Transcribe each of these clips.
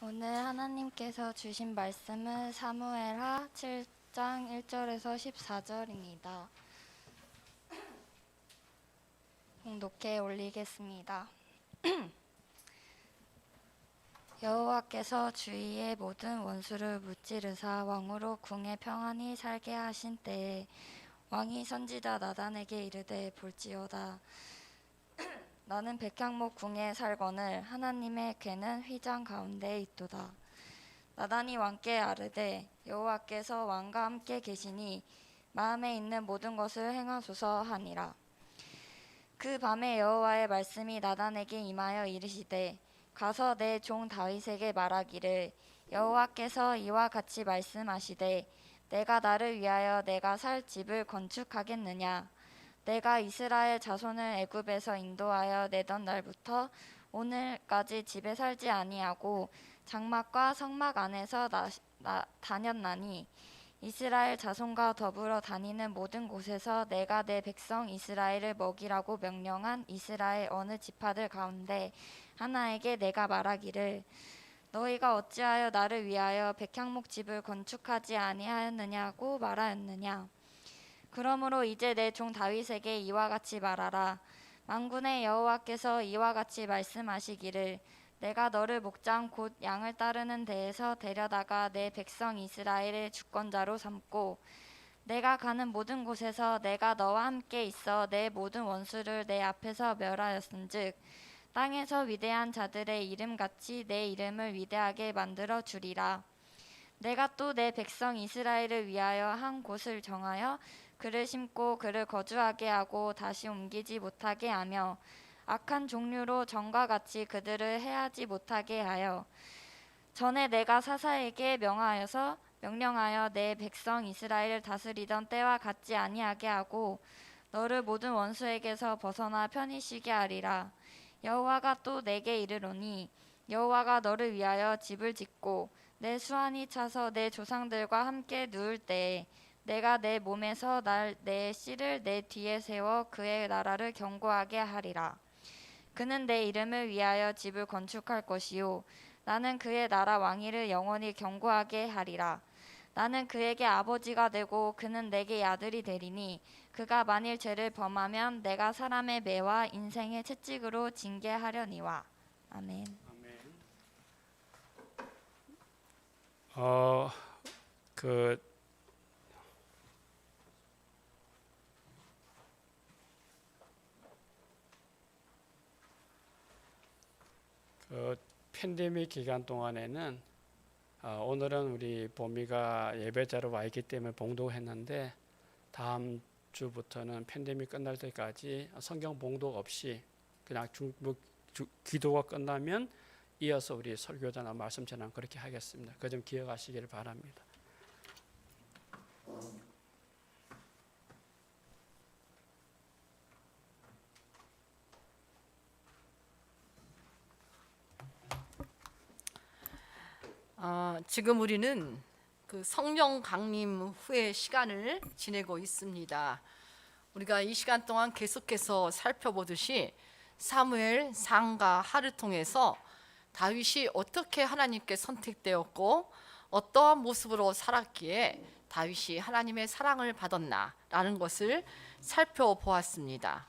오늘 하나님께서 주신 말씀은 사무엘하 7장 1절에서 14절입니다. 봉독해 올리겠습니다. 여호와께서 주위의 모든 원수를 무찌르사 왕으로 궁에 평안히 살게 하신 때에 왕이 선지자 나단에게 이르되 볼지어다 나는 백향목 궁에 살거늘 하나님의 궤는 휘장 가운데 있도다. 나단이 왕께 아뢰되 여호와께서 왕과 함께 계시니 마음에 있는 모든 것을 행하소서 하니라. 그 밤에 여호와의 말씀이 나단에게 임하여 이르시되 가서 내 종 다윗에게 말하기를 여호와께서 이와 같이 말씀하시되 내가 나를 위하여 내가 살 집을 건축하겠느냐. 내가 이스라엘 자손을 애굽에서 인도하여 내던 날부터 오늘까지 집에 살지 아니하고 장막과 성막 안에서 다녔나니 이스라엘 자손과 더불어 다니는 모든 곳에서 내가 내 백성 이스라엘을 먹이라고 명령한 이스라엘 어느 지파들 가운데 하나에게 내가 말하기를 너희가 어찌하여 나를 위하여 백향목 집을 건축하지 아니하였느냐고 말하였느냐. 그러므로 이제 내 종 다윗에게 이와 같이 말하라. 만군의 여호와께서 이와 같이 말씀하시기를 내가 너를 목장 곧 양을 따르는 데에서 데려다가 내 백성 이스라엘의 주권자로 삼고 내가 가는 모든 곳에서 내가 너와 함께 있어 내 모든 원수를 내 앞에서 멸하였은즉 땅에서 위대한 자들의 이름같이 내 이름을 위대하게 만들어 주리라. 내가 또 내 백성 이스라엘을 위하여 한 곳을 정하여 그를 심고 그를 거주하게 하고 다시 옮기지 못하게 하며 악한 종류로 전과 같이 그들을 해하지 못하게 하여 전에 내가 사사에게 명령하여 내 백성 이스라엘을 다스리던 때와 같지 아니하게 하고 너를 모든 원수에게서 벗어나 편히 쉬게 하리라. 여호와가 또 내게 이르노니 여호와가 너를 위하여 집을 짓고 내 수완이 차서 내 조상들과 함께 누울 때에 내가 내 몸에서 내 씨를 내 뒤에 세워 그의 나라를 견고하게 하리라. 그는 내 이름을 위하여 집을 건축할 것이요 나는 그의 나라 왕위를 영원히 견고하게 하리라. 나는 그에게 아버지가 되고 그는 내게 아들이 되리니 그가 만일 죄를 범하면 내가 사람의 매와 인생의 채찍으로 징계하려니와. 아멘. 팬데믹 기간 동안에는 오늘은 우리 보미가 예배자로 와 있기 때문에 봉독했는데 다음 주부터는 팬데믹 끝날 때까지 성경 봉독 없이 그냥 기도가 끝나면 이어서 우리 설교자나 말씀 전환 그렇게 하겠습니다. 그 점 기억하시기를 바랍니다. 지금 우리는 그 성령 강림 후의 시간을 지내고 있습니다. 우리가 이 시간 동안 계속해서 살펴보듯이 사무엘 상과 하를 통해서 다윗이 어떻게 하나님께 선택되었고 어떠한 모습으로 살았기에 다윗이 하나님의 사랑을 받았나라는 것을 살펴보았습니다.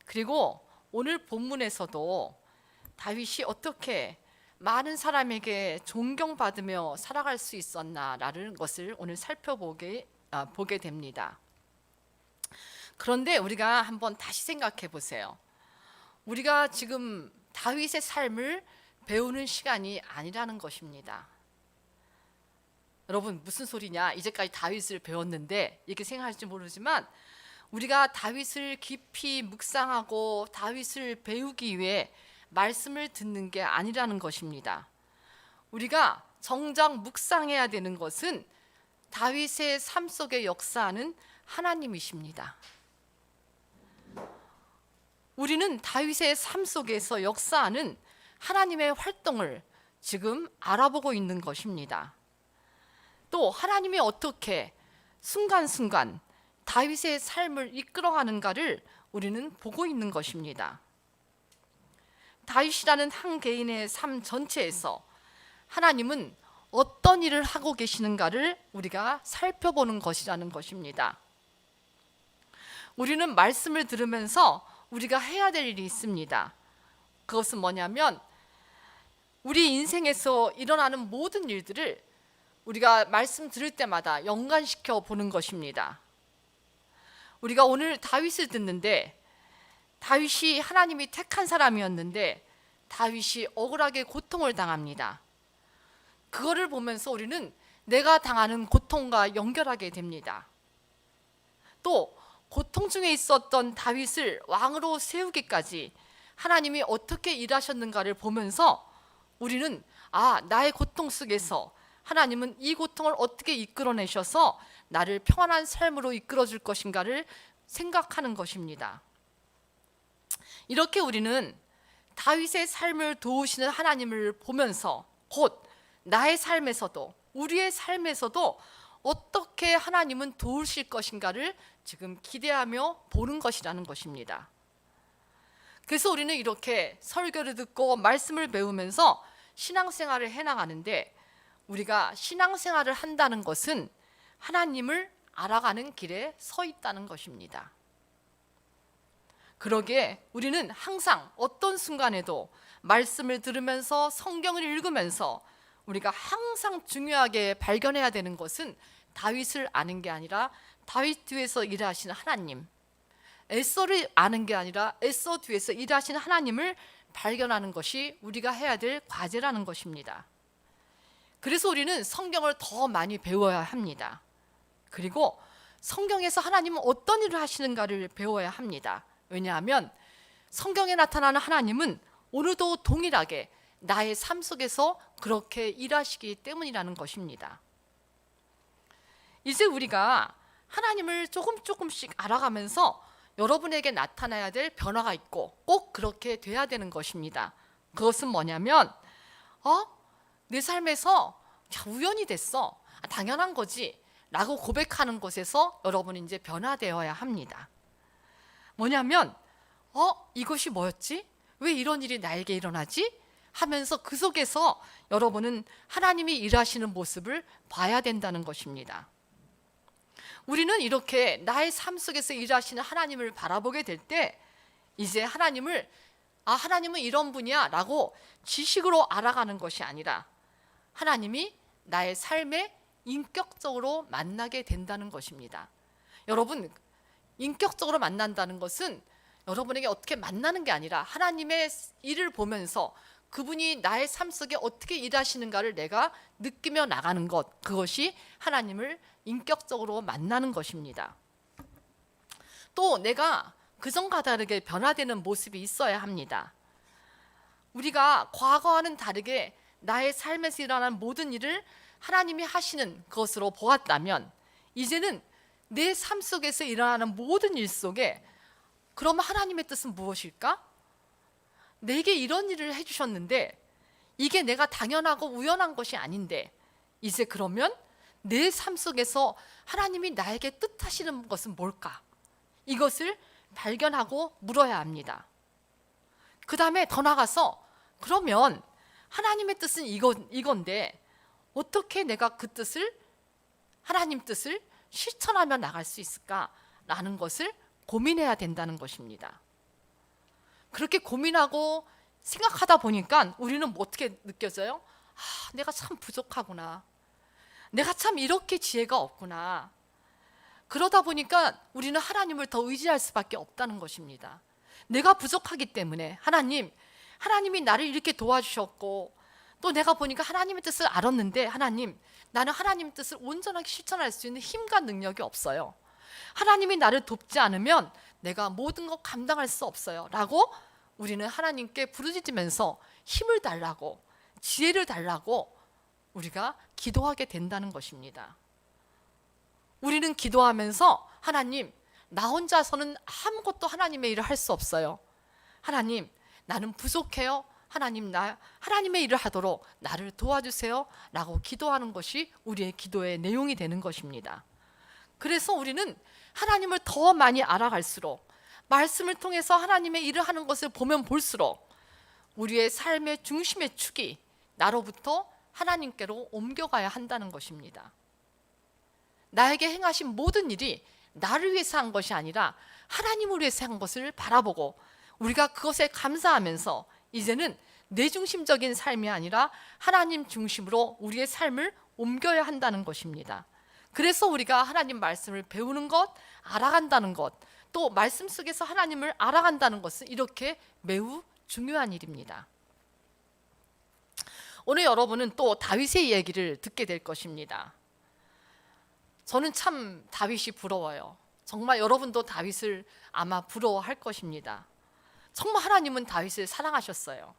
그리고 오늘 본문에서도 다윗이 어떻게 많은 사람에게 존경받으며 살아갈 수 있었나라는 것을 오늘 살펴보게 됩니다. 그런데 우리가 한번 다시 생각해 보세요. 우리가 지금 다윗의 삶을 배우는 시간이 아니라는 것입니다. 여러분 무슨 소리냐? 이제까지 다윗을 배웠는데 이렇게 생각할지 모르지만 우리가 다윗을 깊이 묵상하고 다윗을 배우기 위해 말씀을 듣는 게 아니라는 것입니다. 우리가 정작 묵상해야 되는 것은 다윗의 삶 속에 역사하는 하나님이십니다. 우리는 다윗의 삶 속에서 역사하는 하나님의 활동을 지금 알아보고 있는 것입니다. 또 하나님이 어떻게 순간순간 다윗의 삶을 이끌어가는가를 우리는 보고 있는 것입니다. 다윗이라는 한 개인의 삶 전체에서 하나님은 어떤 일을 하고 계시는가를 우리가 살펴보는 것이라는 것입니다. 우리는 말씀을 들으면서 우리가 해야 될 일이 있습니다. 그것은 뭐냐면 우리 인생에서 일어나는 모든 일들을 우리가 말씀 들을 때마다 연관시켜 보는 것입니다. 우리가 오늘 다윗을 듣는데 다윗이 하나님이 택한 사람이었는데 다윗이 억울하게 고통을 당합니다. 그거를 보면서 우리는 내가 당하는 고통과 연결하게 됩니다. 또 고통 중에 있었던 다윗을 왕으로 세우기까지 하나님이 어떻게 일하셨는가를 보면서 우리는 나의 고통 속에서 하나님은 이 고통을 어떻게 이끌어내셔서 나를 평안한 삶으로 이끌어줄 것인가를 생각하는 것입니다. 이렇게 우리는 다윗의 삶을 도우시는 하나님을 보면서 곧 나의 삶에서도 우리의 삶에서도 어떻게 하나님은 도우실 것인가를 지금 기대하며 보는 것이라는 것입니다. 그래서 우리는 이렇게 설교를 듣고 말씀을 배우면서 신앙생활을 해나가는데 우리가 신앙생활을 한다는 것은 하나님을 알아가는 길에 서 있다는 것입니다. 그러기에 우리는 항상 어떤 순간에도 말씀을 들으면서 성경을 읽으면서 우리가 항상 중요하게 발견해야 되는 것은 다윗을 아는 게 아니라 다윗 뒤에서 일하시는 하나님, 에서를 아는 게 아니라 에서 뒤에서 일하시는 하나님을 발견하는 것이 우리가 해야 될 과제라는 것입니다. 그래서 우리는 성경을 더 많이 배워야 합니다. 그리고 성경에서 하나님은 어떤 일을 하시는가를 배워야 합니다. 왜냐하면 성경에 나타나는 하나님은 오늘도 동일하게 나의 삶 속에서 그렇게 일하시기 때문이라는 것입니다. 이제 우리가 하나님을 조금씩 알아가면서 여러분에게 나타나야 될 변화가 있고 꼭 그렇게 돼야 되는 것입니다. 그것은 뭐냐면 내 삶에서 우연이 됐어, 당연한 거지 라고 고백하는 것에서 여러분이 이제 변화되어야 합니다. 뭐냐면 이것이 뭐였지? 왜 이런 일이 나에게 일어나지? 하면서 그 속에서 여러분은 하나님이 일하시는 모습을 봐야 된다는 것입니다. 우리는 이렇게 나의 삶 속에서 일하시는 하나님을 바라보게 될 때 이제 하나님은 이런 분이야 라고 지식으로 알아가는 것이 아니라 하나님이 나의 삶에 인격적으로 만나게 된다는 것입니다. 여러분, 인격적으로 만난다는 것은 여러분에게 어떻게 만나는 게 아니라 하나님의 일을 보면서 그분이 나의 삶 속에 어떻게 일하시는가를 내가 느끼며 나가는 것, 그것이 하나님을 인격적으로 만나는 것입니다. 또 내가 그전과 다르게 변화되는 모습이 있어야 합니다. 우리가 과거와는 다르게 나의 삶에서 일어나는 모든 일을 하나님이 하시는 것으로 보았다면 이제는 내 삶 속에서 일어나는 모든 일 속에 그러면 하나님의 뜻은 무엇일까? 내게 이런 일을 해주셨는데 이게 내가 당연하고 우연한 것이 아닌데 이제 그러면 내 삶 속에서 하나님이 나에게 뜻하시는 것은 뭘까? 이것을 발견하고 물어야 합니다. 그 다음에 더 나가서 그러면 하나님의 뜻은 이건데 어떻게 내가 그 뜻을, 하나님 뜻을 실천하며 나갈 수 있을까라는 것을 고민해야 된다는 것입니다. 그렇게 고민하고 생각하다 보니까 우리는 어떻게 느껴져요? 내가 참 부족하구나. 내가 참 이렇게 지혜가 없구나. 그러다 보니까 우리는 하나님을 더 의지할 수밖에 없다는 것입니다. 내가 부족하기 때문에 하나님이 나를 이렇게 도와주셨고 또 내가 보니까 하나님의 뜻을 알았는데 나는 하나님의 뜻을 온전하게 실천할 수 있는 힘과 능력이 없어요. 하나님이 나를 돕지 않으면 내가 모든 것 감당할 수 없어요 라고 우리는 하나님께 부르짖으면서 힘을 달라고, 지혜를 달라고 우리가 기도하게 된다는 것입니다. 우리는 기도하면서 하나님, 나 혼자서는 아무것도 하나님의 일을 할 수 없어요. 하나님, 나는 부족해요. 하나님의 일을 하도록 나를 도와주세요 라고 기도하는 것이 우리의 기도의 내용이 되는 것입니다. 그래서 우리는 하나님을 더 많이 알아갈수록 말씀을 통해서 하나님의 일을 하는 것을 보면 볼수록 우리의 삶의 중심의 축이 나로부터 하나님께로 옮겨가야 한다는 것입니다. 나에게 행하신 모든 일이 나를 위해서 한 것이 아니라 하나님을 위해서 한 것을 바라보고 우리가 그것에 감사하면서 이제는 내 중심적인 삶이 아니라 하나님 중심으로 우리의 삶을 옮겨야 한다는 것입니다. 그래서 우리가 하나님 말씀을 배우는 것, 알아간다는 것, 또 말씀 속에서 하나님을 알아간다는 것은 이렇게 매우 중요한 일입니다. 오늘 여러분은 또 다윗의 얘기를 듣게 될 것입니다. 저는 참 다윗이 부러워요. 정말 여러분도 다윗을 아마 부러워할 것입니다. 정말 하나님은 다윗을 사랑하셨어요.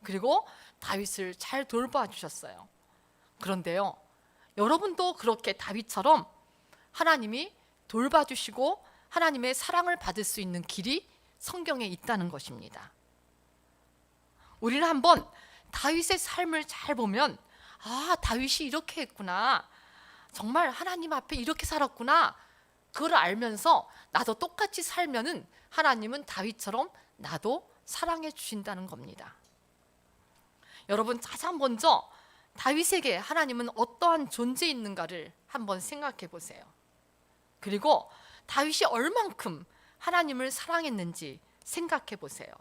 그리고 다윗을 잘 돌봐주셨어요. 그런데요, 여러분도 그렇게 다윗처럼 하나님이 돌봐주시고 하나님의 사랑을 받을 수 있는 길이 성경에 있다는 것입니다. 우리는 한번 다윗의 삶을 잘 보면 다윗이 이렇게 했구나, 정말 하나님 앞에 이렇게 살았구나, 그걸 알면서 나도 똑같이 살면은 하나님은 다윗처럼 나도 사랑해 주신다는 겁니다. 여러분, 가장 먼저 다윗에게 하나님은 어떠한 존재 있는가를 한번 생각해 보세요. 그리고 다윗이 얼만큼 하나님을 사랑했는지 생각해 보세요.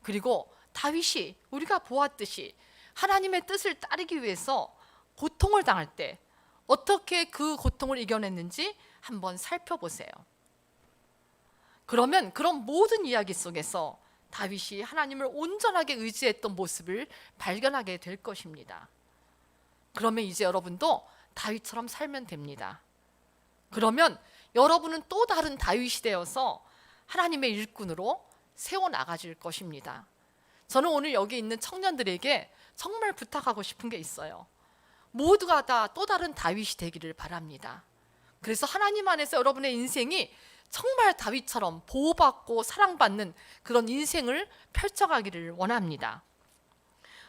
그리고 다윗이 우리가 보았듯이 하나님의 뜻을 따르기 위해서 고통을 당할 때 어떻게 그 고통을 이겨냈는지 한번 살펴보세요. 그러면 그런 모든 이야기 속에서 다윗이 하나님을 온전하게 의지했던 모습을 발견하게 될 것입니다. 그러면 이제 여러분도 다윗처럼 살면 됩니다. 그러면 여러분은 또 다른 다윗이 되어서 하나님의 일꾼으로 세워나가질 것입니다. 저는 오늘 여기 있는 청년들에게 정말 부탁하고 싶은 게 있어요. 모두가 다 또 다른 다윗이 되기를 바랍니다. 그래서 하나님 안에서 여러분의 인생이 정말 다윗처럼 보호받고 사랑받는 그런 인생을 펼쳐가기를 원합니다.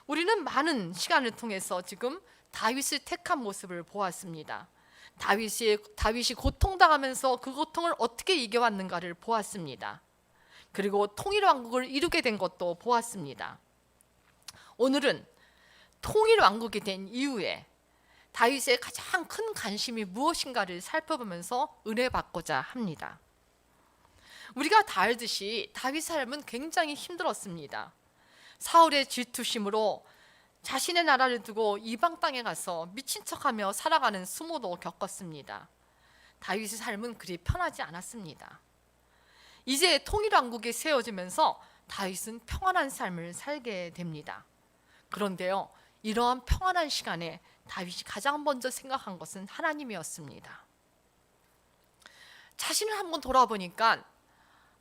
우리는 많은 시간을 통해서 지금 다윗을 택한 모습을 보았습니다. 다윗이 고통당하면서 그 고통을 어떻게 이겨왔는가를 보았습니다. 그리고 통일왕국을 이루게 된 것도 보았습니다. 오늘은 통일왕국이 된 이후에 다윗의 가장 큰 관심이 무엇인가를 살펴보면서 은혜 받고자 합니다. 우리가 다 알듯이 다윗 삶은 굉장히 힘들었습니다. 사울의 질투심으로 자신의 나라를 두고 이방 땅에 가서 미친 척하며 살아가는 수모도 겪었습니다. 다윗의 삶은 그리 편하지 않았습니다. 이제 통일왕국이 세워지면서 다윗은 평안한 삶을 살게 됩니다. 그런데요, 이러한 평안한 시간에 다윗이 가장 먼저 생각한 것은 하나님이었습니다. 자신을 한번 돌아보니까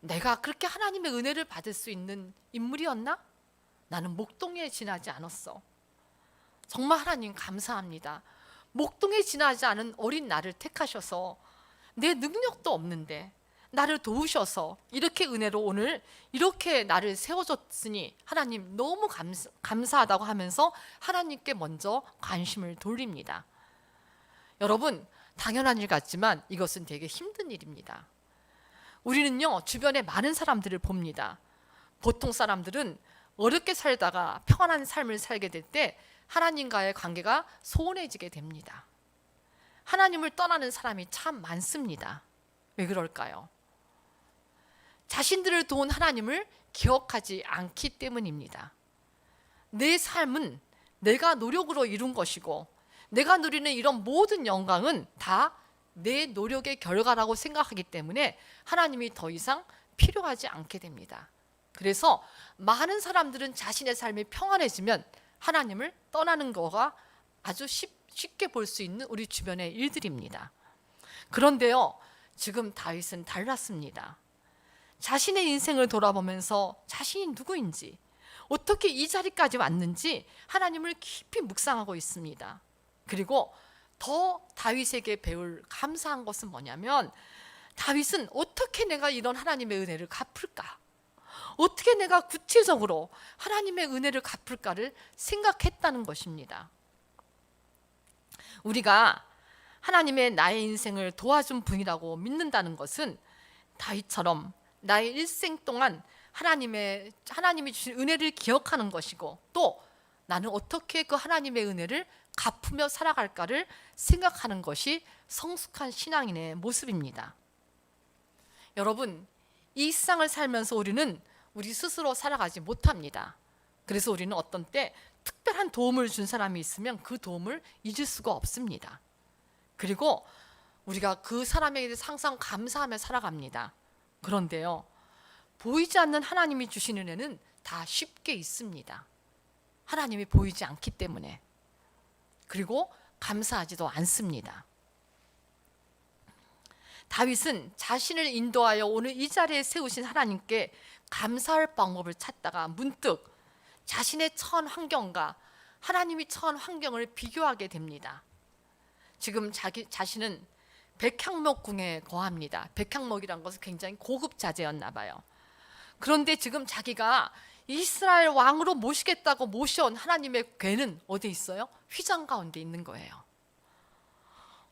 내가 그렇게 하나님의 은혜를 받을 수 있는 인물이었나? 나는 목동에 지나지 않았어. 정말 하나님 감사합니다. 목동에 지나지 않은 어린 나를 택하셔서 내 능력도 없는데 나를 도우셔서 이렇게 은혜로 오늘 이렇게 나를 세워줬으니 하나님 너무 감사하다고 하면서 하나님께 먼저 관심을 돌립니다. 여러분, 당연한 일 같지만 이것은 되게 힘든 일입니다. 우리는요, 주변에 많은 사람들을 봅니다. 보통 사람들은 어렵게 살다가 평안한 삶을 살게 될 때 하나님과의 관계가 소원해지게 됩니다. 하나님을 떠나는 사람이 참 많습니다. 왜 그럴까요? 자신들을 도운 하나님을 기억하지 않기 때문입니다. 내 삶은 내가 노력으로 이룬 것이고 내가 누리는 이런 모든 영광은 다 내 노력의 결과라고 생각하기 때문에 하나님이 더 이상 필요하지 않게 됩니다. 그래서 많은 사람들은 자신의 삶이 평안해지면 하나님을 떠나는 거가 아주 쉽게 볼 수 있는 우리 주변의 일들입니다. 그런데요, 지금 다윗은 달랐습니다. 자신의 인생을 돌아보면서 자신이 누구인지, 어떻게 이 자리까지 왔는지 하나님을 깊이 묵상하고 있습니다. 그리고 더 다윗에게 배울 감사한 것은 뭐냐면, 다윗은 어떻게 내가 이런 하나님의 은혜를 갚을까? 어떻게 내가 구체적으로 하나님의 은혜를 갚을까를 생각했다는 것입니다. 우리가 하나님의 나의 인생을 도와준 분이라고 믿는다는 것은 다윗처럼 나의 일생 동안 하나님이 주신 은혜를 기억하는 것이고 또 나는 어떻게 그 하나님의 은혜를 갚으며 살아갈까를 생각하는 것이 성숙한 신앙인의 모습입니다. 여러분, 이 세상을 살면서 우리는 우리 스스로 살아가지 못합니다. 그래서 우리는 어떤 때 특별한 도움을 준 사람이 있으면 그 도움을 잊을 수가 없습니다. 그리고 우리가 그 사람에게 대해서 항상 감사하며 살아갑니다. 그런데요, 보이지 않는 하나님이 주시는 은혜는 다 쉽게 있습니다. 하나님이 보이지 않기 때문에. 그리고 감사하지도 않습니다. 다윗은 자신을 인도하여 오늘 이 자리에 세우신 하나님께 감사할 방법을 찾다가 문득 자신의 처한 환경과 하나님이 처한 환경을 비교하게 됩니다. 지금 자기 자신은 백향목궁에 거합니다. 백향목이란 것은 굉장히 고급 자재였나 봐요. 그런데 지금 자기가 이스라엘 왕으로 모시겠다고 모셔온 하나님의 궤는 어디 있어요? 휘장 가운데 있는 거예요.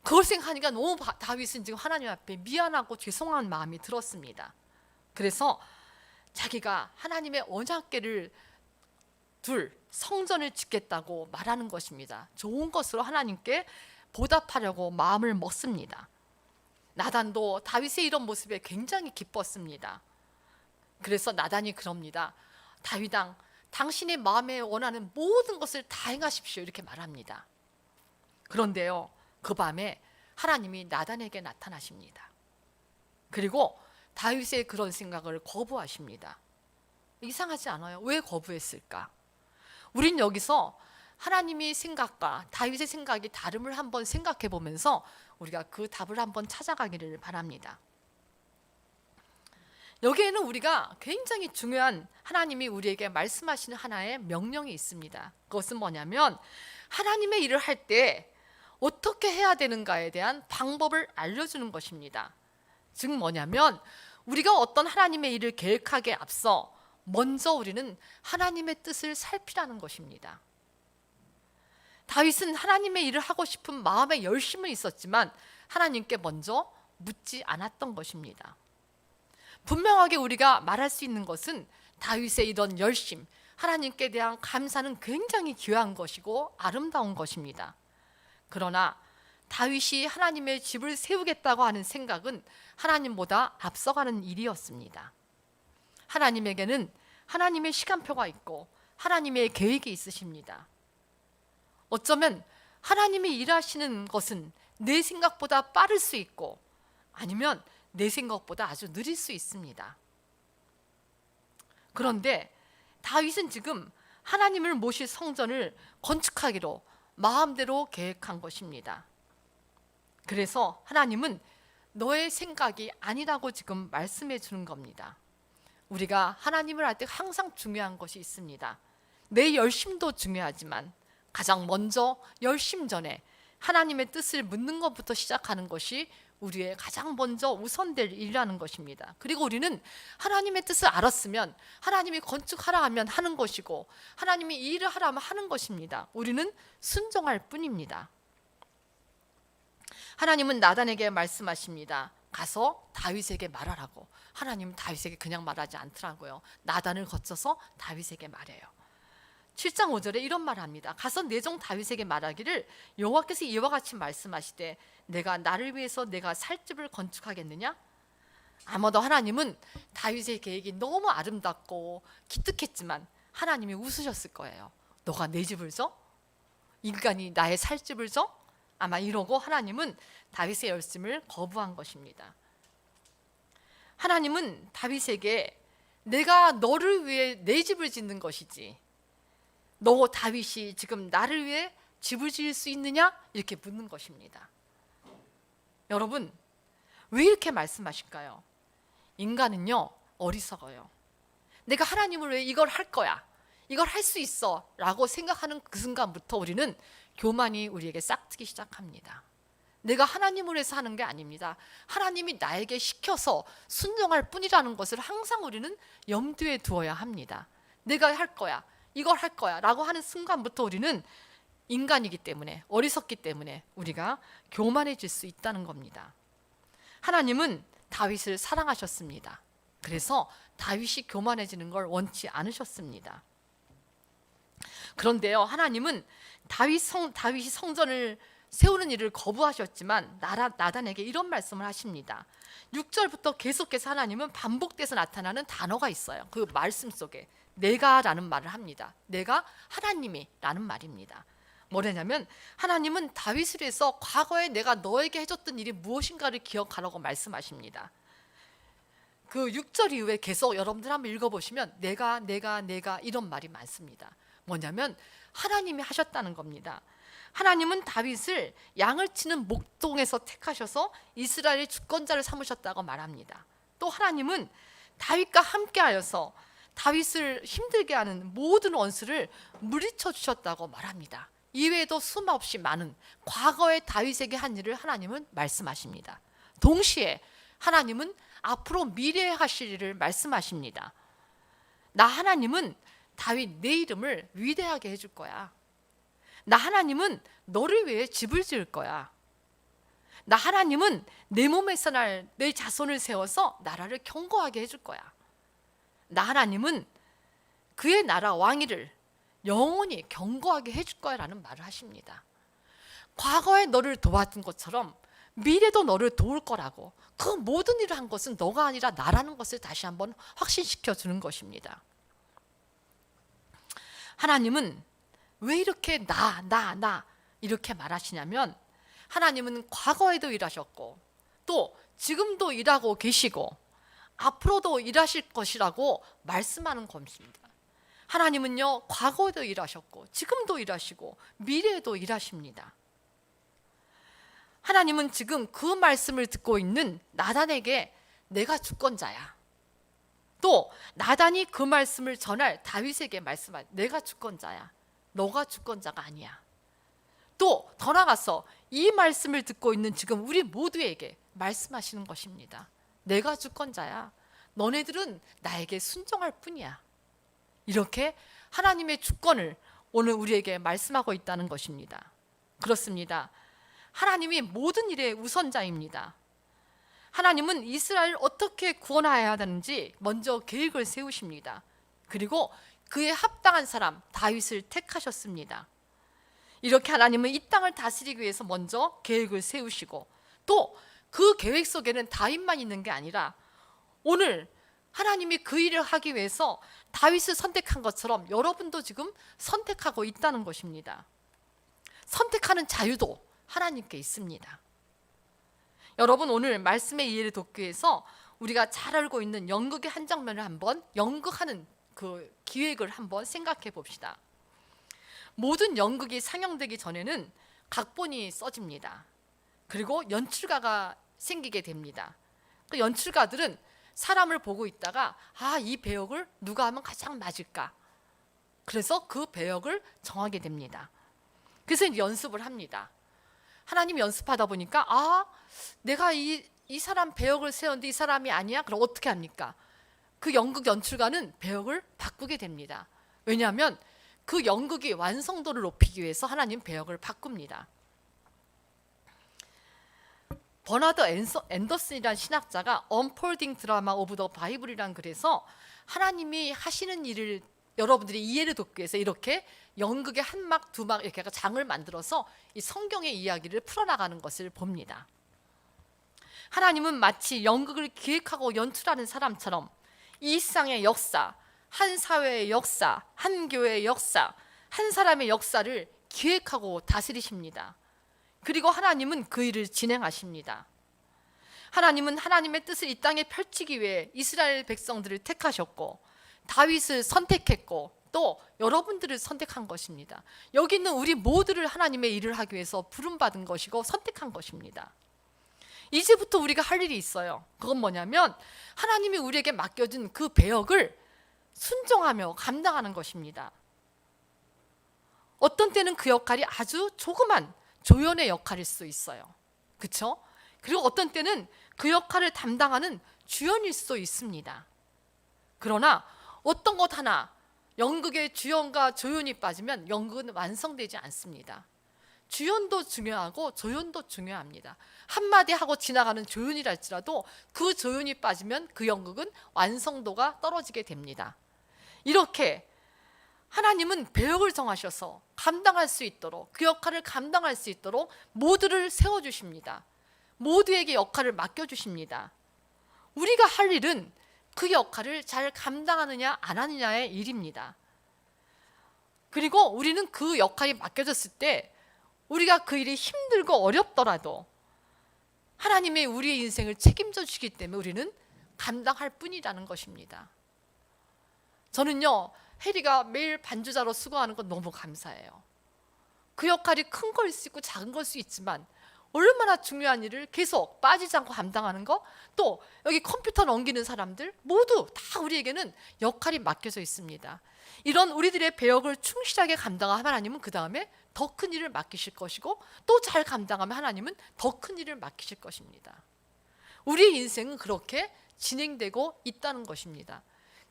그걸 생각하니까 너무 다윗은 지금 하나님 앞에 미안하고 죄송한 마음이 들었습니다. 그래서 자기가 하나님의 언약궤를 둘 성전을 짓겠다고 말하는 것입니다. 좋은 것으로 하나님께 보답하려고 마음을 먹습니다. 나단도 다윗의 이런 모습에 굉장히 기뻤습니다. 그래서 나단이 그럽니다. 다윗왕, 당신의 마음에 원하는 모든 것을 다 행하십시오, 이렇게 말합니다. 그런데요, 그 밤에 하나님이 나단에게 나타나십니다. 그리고 다윗의 그런 생각을 거부하십니다. 이상하지 않아요? 왜 거부했을까? 우린 여기서 하나님의 생각과 다윗의 생각이 다름을 한번 생각해 보면서 우리가 그 답을 한번 찾아가기를 바랍니다. 여기에는 우리가 굉장히 중요한 하나님이 우리에게 말씀하시는 하나의 명령이 있습니다. 그것은 뭐냐면 하나님의 일을 할 때 어떻게 해야 되는가에 대한 방법을 알려주는 것입니다. 즉 뭐냐면 우리가 어떤 하나님의 일을 계획하기에 앞서 먼저 우리는 하나님의 뜻을 살피라는 것입니다. 다윗은 하나님의 일을 하고 싶은 마음의 열심은 있었지만 하나님께 먼저 묻지 않았던 것입니다. 분명하게 우리가 말할 수 있는 것은 다윗의 이런 열심, 하나님께 대한 감사는 굉장히 귀한 것이고 아름다운 것입니다. 그러나 다윗이 하나님의 집을 세우겠다고 하는 생각은 하나님보다 앞서가는 일이었습니다. 하나님에게는 하나님의 시간표가 있고 하나님의 계획이 있으십니다. 어쩌면 하나님이 일하시는 것은 내 생각보다 빠를 수 있고 아니면 내 생각보다 아주 느릴 수 있습니다. 그런데 다윗은 지금 하나님을 모실 성전을 건축하기로 마음대로 계획한 것입니다. 그래서 하나님은 너의 생각이 아니라고 지금 말씀해 주는 겁니다. 우리가 하나님을 할 때 항상 중요한 것이 있습니다. 내 열심도 중요하지만 가장 먼저 열심 전에 하나님의 뜻을 묻는 것부터 시작하는 것이 우리의 가장 먼저 우선될 일이라는 것입니다. 그리고 우리는 하나님의 뜻을 알았으면 하나님이 건축하라 하면 하는 것이고 하나님이 이 일을 하라 하면 하는 것입니다. 우리는 순종할 뿐입니다. 하나님은 나단에게 말씀하십니다. 가서 다윗에게 말하라고. 하나님은 다윗에게 그냥 말하지 않더라고요. 나단을 거쳐서 다윗에게 말해요. 7장 5절에 이런 말을 합니다. 가서 내 종 다윗에게 말하기를 여호와께서 이와 같이 말씀하시되 내가 나를 위해서 내가 살 집을 건축하겠느냐? 아마도 하나님은 다윗의 계획이 너무 아름답고 기특했지만 하나님이 웃으셨을 거예요. 너가 내 집을 줘? 인간이 나의 살 집을 줘? 아마 이러고 하나님은 다윗의 열심을 거부한 것입니다. 하나님은 다윗에게 내가 너를 위해 내 집을 짓는 것이지 너 다윗이 지금 나를 위해 집을 지을 수 있느냐? 이렇게 묻는 것입니다. 여러분, 왜 이렇게 말씀하실까요? 인간은요, 어리석어요. 내가 하나님을 위해 이걸 할 거야, 이걸 할 수 있어 라고 생각하는 그 순간부터 우리는 교만이 우리에게 싹트기 시작합니다. 내가 하나님을 위해서 하는 게 아닙니다. 하나님이 나에게 시켜서 순종할 뿐이라는 것을 항상 우리는 염두에 두어야 합니다. 내가 할 거야, 이걸 할 거야 라고 하는 순간부터 우리는 인간이기 때문에, 어리석기 때문에 우리가 교만해질 수 있다는 겁니다. 하나님은 다윗을 사랑하셨습니다. 그래서 다윗이 교만해지는 걸 원치 않으셨습니다. 그런데요, 하나님은 다윗이 성전을 세우는 일을 거부하셨지만 나단에게 이런 말씀을 하십니다. 6절부터 계속해서 하나님은 반복돼서 나타나는 단어가 있어요. 그 말씀 속에 내가라는 말을 합니다. 내가 하나님이라는 말입니다. 뭐냐면 하나님은 다윗을 위해서 과거에 내가 너에게 해줬던 일이 무엇인가를 기억하라고 말씀하십니다. 그 6절 이후에 계속 여러분들 한번 읽어보시면 내가 이런 말이 많습니다. 뭐냐면 하나님이 하셨다는 겁니다. 하나님은 다윗을 양을 치는 목동에서 택하셔서 이스라엘의 주권자를 삼으셨다고 말합니다. 또 하나님은 다윗과 함께하여서 다윗을 힘들게 하는 모든 원수를 물리쳐 주셨다고 말합니다. 이외에도 수없이 많은 과거의 다윗에게 한 일을 하나님은 말씀하십니다. 동시에 하나님은 앞으로 미래에 하실 일을 말씀하십니다. 나 하나님은 다윗 내 이름을 위대하게 해줄 거야. 나 하나님은 너를 위해 집을 지을 거야. 나 하나님은 내 몸에서 날 내 자손을 세워서 나라를 견고하게 해줄 거야. 나 하나님은 그의 나라 왕위를 영원히 견고하게 해줄 거야 라는 말을 하십니다. 과거에 너를 도왔던 것처럼 미래도 너를 도울 거라고, 그 모든 일을 한 것은 너가 아니라 나라는 것을 다시 한번 확신시켜 주는 것입니다. 하나님은 왜 이렇게 나 이렇게 말하시냐면 하나님은 과거에도 일하셨고 또 지금도 일하고 계시고 앞으로도 일하실 것이라고 말씀하는 것입니다. 하나님은요, 과거에도 일하셨고 지금도 일하시고 미래에도 일하십니다. 하나님은 지금 그 말씀을 듣고 있는 나단에게 내가 주권자야. 또 나단이 그 말씀을 전할 다윗에게 말씀할 내가 주권자야. 너가 주권자가 아니야. 또 더 나아가서 이 말씀을 듣고 있는 지금 우리 모두에게 말씀하시는 것입니다. 내가 주권자야. 너네들은 나에게 순종할 뿐이야. 이렇게 하나님의 주권을 오늘 우리에게 말씀하고 있다는 것입니다. 그렇습니다. 하나님이 모든 일의 우선자입니다. 하나님은 이스라엘을 어떻게 구원하여야 하는지 먼저 계획을 세우십니다. 그리고 그에 합당한 사람 다윗을 택하셨습니다. 이렇게 하나님은 이 땅을 다스리기 위해서 먼저 계획을 세우시고 또 그 계획 속에는 다윗만 있는 게 아니라 오늘 하나님이 그 일을 하기 위해서 다윗을 선택한 것처럼 여러분도 지금 선택하고 있다는 것입니다. 선택하는 자유도 하나님께 있습니다. 여러분, 오늘 말씀의 이해를 돕기 위해서 우리가 잘 알고 있는 연극의 한 장면을 한번 연극하는 그 기획을 한번 생각해 봅시다. 모든 연극이 상영되기 전에는 각본이 써집니다. 그리고 연출가가 생기게 됩니다. 그 연출가들은 사람을 보고 있다가 이 배역을 누가 하면 가장 맞을까? 그래서 그 배역을 정하게 됩니다. 그래서 이제 연습을 합니다. 하나님 연습하다 보니까 내가 이 사람 배역을 세웠는데 이 사람이 아니야? 그럼 어떻게 합니까? 그 연극 연출가는 배역을 바꾸게 됩니다. 왜냐하면 그 연극이 완성도를 높이기 위해서 하나님 배역을 바꿉니다. 버나드 앤더슨이라는 신학자가 Unfolding Drama of the Bible이라는 글에서 하나님이 하시는 일을 여러분들이 이해를 돕기 위해서 이렇게 연극의 한 막, 두 막 이렇게 장을 만들어서 이 성경의 이야기를 풀어나가는 것을 봅니다. 하나님은 마치 연극을 기획하고 연출하는 사람처럼 이 세상의 역사, 한 사회의 역사, 한 교회의 역사, 한 사람의 역사를 기획하고 다스리십니다. 그리고 하나님은 그 일을 진행하십니다. 하나님은 하나님의 뜻을 이 땅에 펼치기 위해 이스라엘 백성들을 택하셨고 다윗을 선택했고 또 여러분들을 선택한 것입니다. 여기 있는 우리 모두를 하나님의 일을 하기 위해서 부름받은 것이고 선택한 것입니다. 이제부터 우리가 할 일이 있어요. 그건 뭐냐면 하나님이 우리에게 맡겨준 그 배역을 순종하며 감당하는 것입니다. 어떤 때는 그 역할이 아주 조그만 조연의 역할일 수 있어요. 그렇죠? 그리고 어떤 때는 그 역할을 담당하는 주연일 수도 있습니다. 그러나 어떤 것 하나 연극의 주연과 조연이 빠지면 연극은 완성되지 않습니다. 주연도 중요하고 조연도 중요합니다. 한마디 하고 지나가는 조연이라 할지라도 그 조연이 빠지면 그 연극은 완성도가 떨어지게 됩니다. 이렇게 하나님은 배역을 정하셔서 감당할 수 있도록, 그 역할을 감당할 수 있도록 모두를 세워주십니다. 모두에게 역할을 맡겨주십니다. 우리가 할 일은 그 역할을 잘 감당하느냐 안 하느냐의 일입니다. 그리고 우리는 그 역할이 맡겨졌을 때 우리가 그 일이 힘들고 어렵더라도 하나님의 우리의 인생을 책임져 주시기 때문에 우리는 감당할 뿐이라는 것입니다. 저는요, 혜리가 매일 반주자로 수고하는 건 너무 감사해요. 그 역할이 큰 걸 수 있고 작은 걸 수 있지만 얼마나 중요한 일을 계속 빠지지 않고 감당하는 거, 또 여기 컴퓨터 넘기는 사람들 모두 다 우리에게는 역할이 맡겨져 있습니다. 이런 우리들의 배역을 충실하게 감당하면 하나님은 그 다음에 더 큰 일을 맡기실 것이고, 또 잘 감당하면 하나님은 더 큰 일을 맡기실 것입니다. 우리의 인생은 그렇게 진행되고 있다는 것입니다.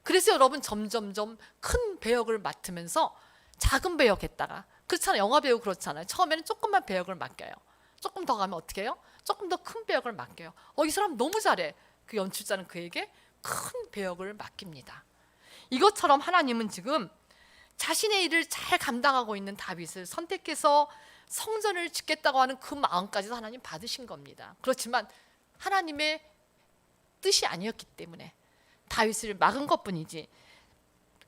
그래서 여러분 점점점 큰 배역을 맡으면서 작은 배역 했다가, 그렇잖아요. 영화 배우 그렇잖아요. 처음에는 조금만 배역을 맡겨요. 조금 더 가면 어떻게 해요? 조금 더 큰 배역을 맡겨요. 이 사람 너무 잘해. 그 연출자는 그에게 큰 배역을 맡깁니다. 이것처럼 하나님은 지금 자신의 일을 잘 감당하고 있는 다윗을 선택해서 성전을 짓겠다고 하는 그 마음까지도 하나님 받으신 겁니다. 그렇지만 하나님의 뜻이 아니었기 때문에 다윗을 막은 것뿐이지,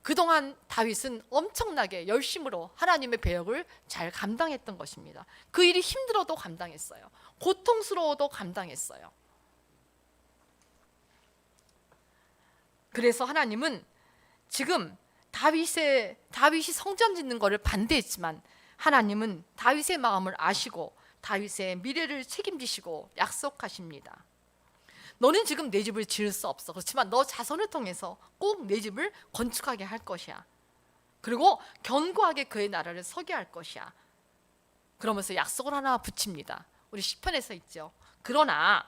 그동안 다윗은 엄청나게 열심으로 하나님의 배역을 잘 감당했던 것입니다. 그 일이 힘들어도 감당했어요. 고통스러워도 감당했어요. 그래서 하나님은 지금 다윗이 성전 짓는 것을 반대했지만 하나님은 다윗의 마음을 아시고 다윗의 미래를 책임지시고 약속하십니다. 너는 지금 내 집을 지을 수 없어. 그렇지만 너 자손을 통해서 꼭 내 집을 건축하게 할 것이야. 그리고 견고하게 그의 나라를 서게 할 것이야. 그러면서 약속을 하나 붙입니다. 우리 시편에서 있죠. 그러나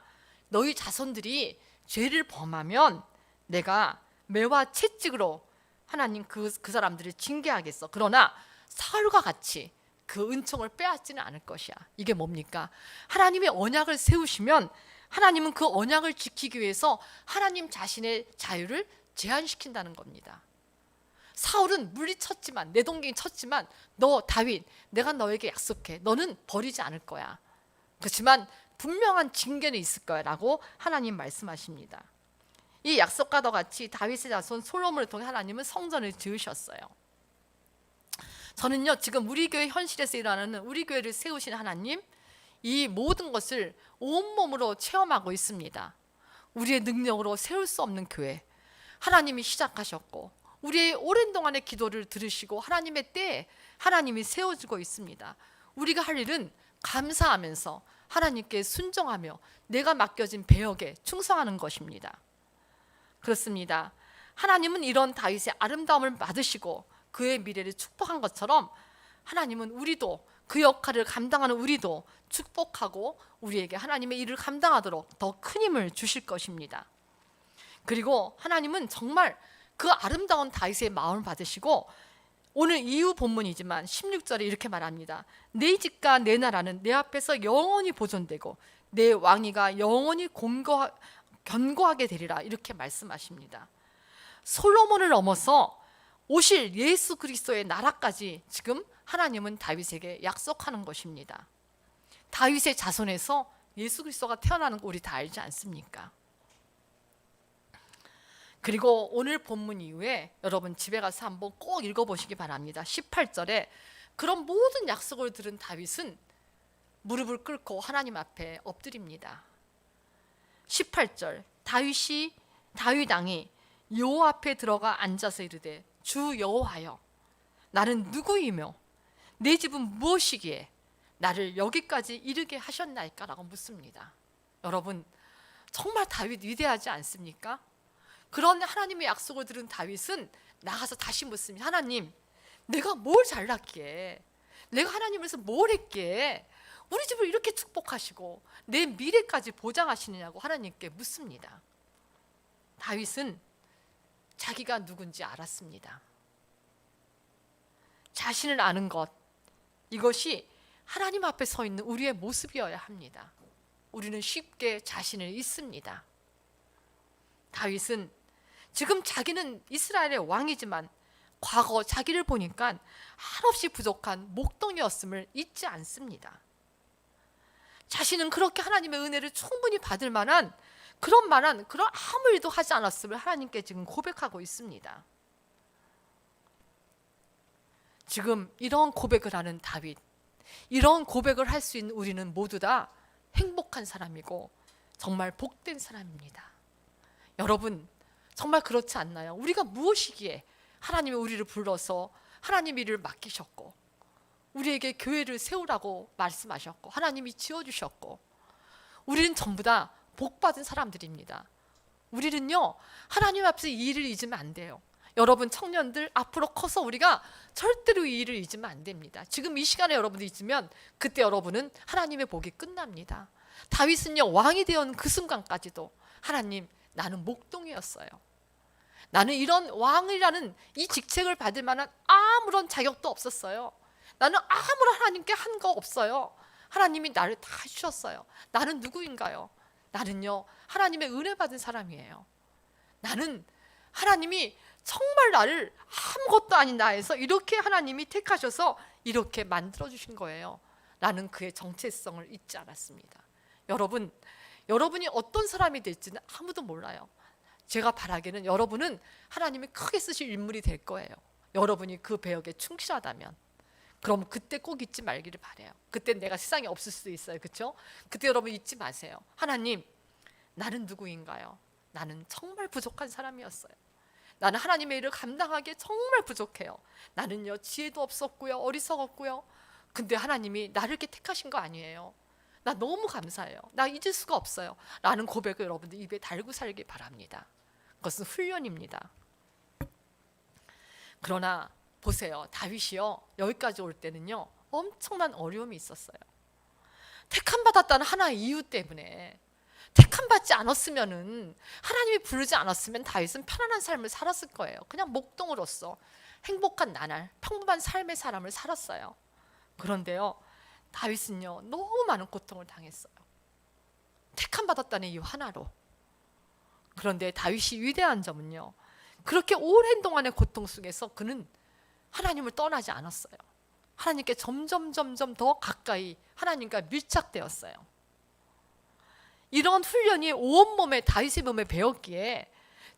너희 자손들이 죄를 범하면 내가 매와 채찍으로 하나님 그 사람들을 징계하겠어. 그러나 사울과 같이 그 은총을 빼앗지는 않을 것이야. 이게 뭡니까? 하나님의 언약을 세우시면 하나님은 그 언약을 지키기 위해서 하나님 자신의 자유를 제한시킨다는 겁니다. 사울은 물리쳤지만, 내동댕이 쳤지만, 너 다윗, 내가 너에게 약속해. 너는 버리지 않을 거야. 그렇지만 분명한 징계는 있을 거야 라고 하나님 말씀하십니다. 이 약속과도 같이 다윗의 자손 솔로몬을 통해 하나님은 성전을 지으셨어요. 저는요, 지금 우리 교회 현실에서 일어나는 우리 교회를 세우신 하나님, 이 모든 것을 온몸으로 체험하고 있습니다. 우리의 능력으로 세울 수 없는 교회, 하나님이 시작하셨고 우리의 오랜 동안의 기도를 들으시고 하나님의 때에 하나님이 세워주고 있습니다. 우리가 할 일은 감사하면서 하나님께 순종하며 내가 맡겨진 배역에 충성하는 것입니다. 그렇습니다. 하나님은 이런 다윗의 아름다움을 받으시고 그의 미래를 축복한 것처럼 하나님은 우리도 그 역할을 감당하는 우리도 축복하고 우리에게 하나님의 일을 감당하도록 더 큰 힘을 주실 것입니다. 그리고 하나님은 정말 그 아름다운 다윗의 마음을 받으시고 오늘 이후 본문이지만 16절에 이렇게 말합니다. 내 집과 내 나라는 내 앞에서 영원히 보존되고 내 왕위가 영원히 견고하게 되리라, 이렇게 말씀하십니다. 솔로몬을 넘어서 오실 예수 그리스도의 나라까지 지금 하나님은 다윗에게 약속하는 것입니다. 다윗의 자손에서 예수 그리스도가 태어나는 거 우리 다 알지 않습니까? 그리고 오늘 본문 이후에 여러분 집에 가서 한번 꼭 읽어보시기 바랍니다. 18절에 그런 모든 약속을 들은 다윗은 무릎을 꿇고 하나님 앞에 엎드립니다. 18절, 다윗 왕이 여호와 앞에 들어가 앉아서 이르되 주 여호와여, 나는 누구이며 내 집은 무엇이기에 나를 여기까지 이르게 하셨나이까? 라고 묻습니다. 여러분, 정말 다윗 위대하지 않습니까? 그런 하나님의 약속을 들은 다윗은 나가서 다시 묻습니다. 하나님, 내가 뭘 잘났기에, 내가 하나님에서 뭘 했기에 우리 집을 이렇게 축복하시고 내 미래까지 보장하시느냐고 하나님께 묻습니다. 다윗은 자기가 누군지 알았습니다. 자신을 아는 것, 이것이 하나님 앞에 서 있는 우리의 모습이어야 합니다. 우리는 쉽게 자신을 잊습니다. 다윗은 지금 자기는 이스라엘의 왕이지만 과거 자기를 보니까 한없이 부족한 목동이었음을 잊지 않습니다. 자신은 그렇게 하나님의 은혜를 충분히 받을 만한 그런 아무 일도 하지 않았음을 하나님께 지금 고백하고 있습니다. 지금 이런 고백을 하는 다윗, 이런 고백을 할 수 있는 우리는 모두 다 행복한 사람이고 정말 복된 사람입니다. 여러분, 정말 그렇지 않나요? 우리가 무엇이기에 하나님이 우리를 불러서 하나님 일을 맡기셨고 우리에게 교회를 세우라고 말씀하셨고 하나님이 지어주셨고 우리는 전부 다 복받은 사람들입니다. 우리는요, 하나님 앞에서 이 일을 잊으면 안 돼요. 여러분 청년들, 앞으로 커서 우리가 절대로 이 일을 잊으면 안 됩니다. 지금 이 시간에 여러분이 잊으면 그때 여러분은 하나님의 복이 끝납니다. 다윗은요, 왕이 되어 그 순간까지도 하나님, 나는 목동이었어요. 나는 이런 왕이라는 이 직책을 받을 만한 아무런 자격도 없었어요. 나는 아무런 하나님께 한 거 없어요. 하나님이 나를 다 주셨어요. 나는 누구인가요? 나는요, 하나님의 은혜 받은 사람이에요. 나는 하나님이 정말 나를 아무것도 아닌 나에서 이렇게 하나님이 택하셔서 이렇게 만들어 주신 거예요. 나는 그의 정체성을 잊지 않았습니다. 여러분, 여러분이 어떤 사람이 될지는 아무도 몰라요. 제가 바라기는 여러분은 하나님이 크게 쓰실 인물이 될 거예요. 여러분이 그 배역에 충실하다면. 그럼 그때 꼭 잊지 말기를 바라요. 그때 내가 세상에 없을 수도 있어요. 그렇죠? 그때 여러분 잊지 마세요. 하나님, 나는 누구인가요? 나는 정말 부족한 사람이었어요. 나는 하나님의 일을 감당하기에 정말 부족해요. 나는요, 지혜도 없었고요, 어리석었고요. 근데 하나님이 나를 이렇게 택하신 거 아니에요. 나 너무 감사해요. 나 잊을 수가 없어요. 라는 고백을 여러분들 입에 달고 살기 바랍니다. 그것은 훈련입니다. 그러나 보세요, 다윗이요, 여기까지 올 때는요, 엄청난 어려움이 있었어요. 택함 받았다는 하나의 이유 때문에. 택함 받지 않았으면은, 하나님이 부르지 않았으면 다윗은 편안한 삶을 살았을 거예요. 그냥 목동으로서 행복한 나날, 평범한 삶의 사람을 살았어요. 그런데요, 다윗은요, 너무 많은 고통을 당했어요. 택함 받았다는 이유 하나로. 그런데 다윗이 위대한 점은요, 그렇게 오랜 동안의 고통 속에서 그는 하나님을 떠나지 않았어요. 하나님께 점점 더 가까이 하나님과 밀착되었어요. 이런 훈련이 온몸에 다윗의 몸에 배웠기에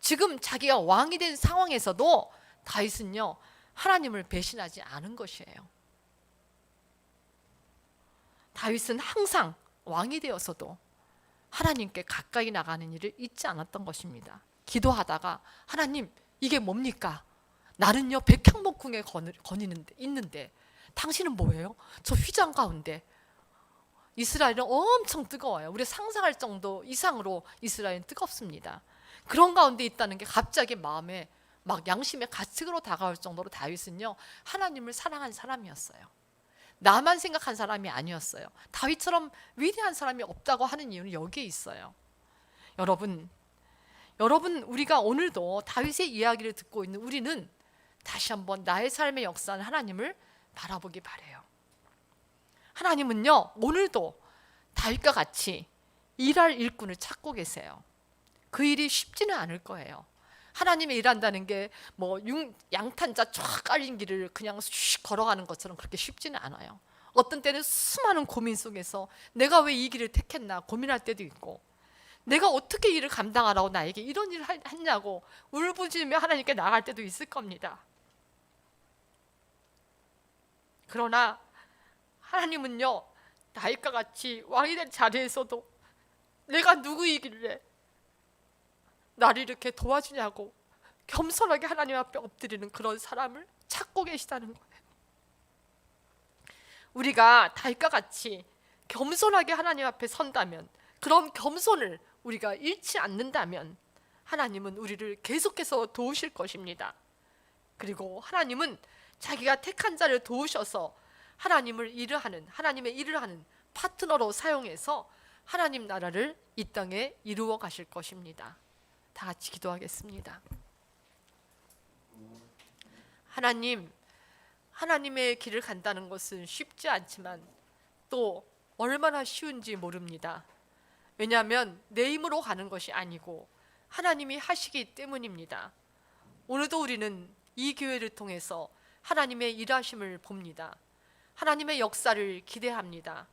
지금 자기가 왕이 된 상황에서도 다윗은요, 하나님을 배신하지 않은 것이에요. 다윗은 항상 왕이 되어서도 하나님께 가까이 나가는 일을 잊지 않았던 것입니다. 기도하다가 하나님, 이게 뭡니까? 나는요, 백향목궁에 있는데 당신은 뭐예요? 저 휘장 가운데. 이스라엘은 엄청 뜨거워요. 우리 상상할 정도 이상으로 이스라엘은 뜨겁습니다. 그런 가운데 있다는 게 갑자기 마음에 막 양심의 가책으로 다가올 정도로 다윗은요, 하나님을 사랑한 사람이었어요. 나만 생각한 사람이 아니었어요. 다윗처럼 위대한 사람이 없다고 하는 이유는 여기에 있어요. 여러분, 우리가 오늘도 다윗의 이야기를 듣고 있는 우리는 다시 한번 나의 삶의 역사는 하나님을 바라보기 바라요. 하나님은요, 오늘도 다윗과 같이 일할 일꾼을 찾고 계세요. 그 일이 쉽지는 않을 거예요. 하나님이 일한다는 게 뭐 양탄자 쫙 깔린 길을 그냥 슉 걸어가는 것처럼 그렇게 쉽지는 않아요. 어떤 때는 수많은 고민 속에서 내가 왜 이 길을 택했나 고민할 때도 있고, 내가 어떻게 일을 감당하라고 나에게 이런 일을 했냐고 울부짖으며 하나님께 나갈 때도 있을 겁니다. 그러나 하나님은요, 다윗과 같이 왕이 된 자리에서도 내가 누구이길래 나를 이렇게 도와주냐고 겸손하게 하나님 앞에 엎드리는 그런 사람을 찾고 계시다는 거예요. 우리가 다윗과 같이 겸손하게 하나님 앞에 선다면, 그런 겸손을 우리가 잃지 않는다면 하나님은 우리를 계속해서 도우실 것입니다. 그리고 하나님은 자기가 택한 자를 도우셔서 하나님의 일을 하는 파트너로 사용해서 하나님 나라를 이 땅에 이루어 가실 것입니다. 다 같이 기도하겠습니다. 하나님, 하나님의 길을 간다는 것은 쉽지 않지만 또 얼마나 쉬운지 모릅니다. 왜냐하면 내 힘으로 가는 것이 아니고 하나님이 하시기 때문입니다. 오늘도 우리는 이 교회를 통해서 하나님의 일하심을 봅니다. 하나님의 역사를 기대합니다.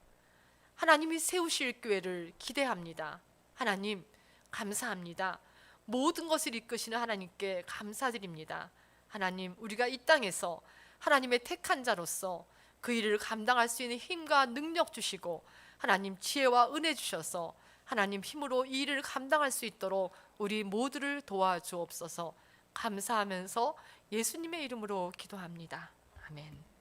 하나님이 세우실 교회를 기대합니다. 하나님 감사합니다. 모든 것을 이끄시는 하나님께 감사드립니다. 하나님, 우리가 이 땅에서 하나님의 택한 자로서 그 일을 감당할 수 있는 힘과 능력 주시고 하나님 지혜와 은혜 주셔서 하나님 힘으로 이 일을 감당할 수 있도록 우리 모두를 도와주옵소서. 감사하면서 예수님의 이름으로 기도합니다. 아멘.